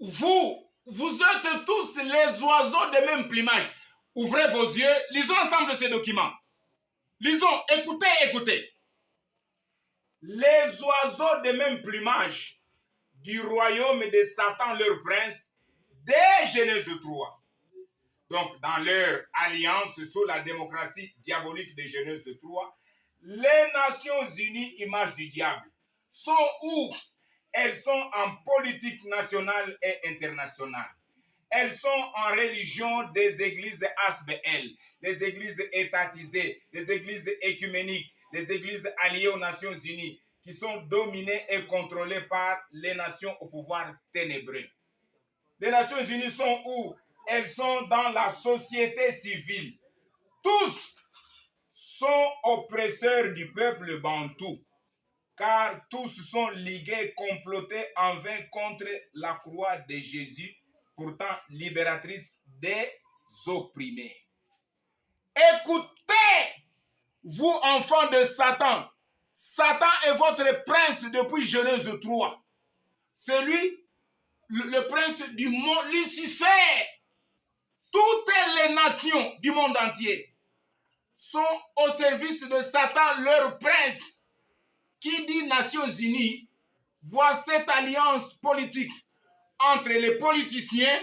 vous êtes tous les oiseaux de même plumage. Ouvrez vos yeux, lisons ensemble ces documents. Lisons, écoutez, écoutez. Les oiseaux de même plumage du royaume de Satan, leur prince, dès Genèse 3. Donc, dans leur alliance sous la démocratie diabolique de Genèse 3, les Nations Unies, image du diable, sont où? Elles sont en politique nationale et internationale. Elles sont en religion des églises ASBL, les églises étatisées, les églises écuméniques, les églises alliées aux Nations Unies, qui sont dominées et contrôlées par les nations au pouvoir ténébreux. Les Nations Unies sont où? Elles sont dans la société civile. Tous sont oppresseurs du peuple bantou, car tous sont ligués, complotés en vain contre la croix de Jésus, pourtant libératrice des opprimés. Écoutez, vous enfants de Satan. Satan est votre prince depuis Genèse 3. C'est lui, le prince du monde, Lucifer. Toutes les nations du monde entier sont au service de Satan, leur prince. Qui dit Nations Unies voit cette alliance politique entre les politiciens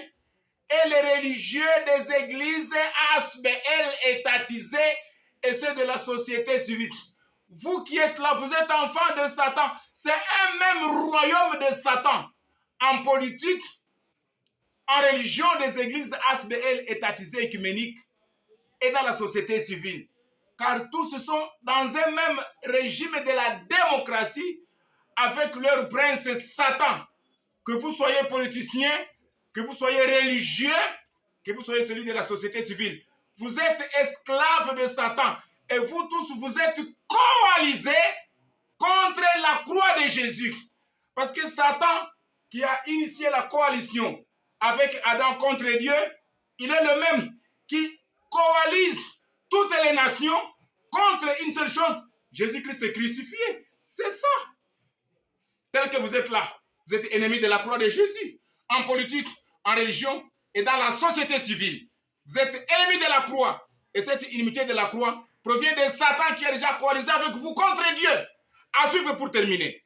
et les religieux des églises ASBL étatisées et ceux de la société civile. Vous qui êtes là, vous êtes enfants de Satan. C'est un même royaume de Satan en politique, en religion des églises ASBL étatisées écuméniques et dans la société civile. Car tous sont dans un même régime de la démocratie avec leur prince Satan. Que vous soyez politicien, que vous soyez religieux, que vous soyez celui de la société civile. Vous êtes esclaves de Satan et vous tous, vous êtes coalisés contre la croix de Jésus. Parce que Satan, qui a initié la coalition avec Adam contre Dieu, il est le même qui coalise toutes les nations contre une seule chose, Jésus-Christ crucifié. C'est ça. Tel que vous êtes là, vous êtes ennemis de la croix de Jésus, en politique, en religion et dans la société civile. Vous êtes ennemis de la croix. Et cette inimitié de la croix provient de Satan qui est déjà coalisé avec vous contre Dieu. À suivre pour terminer.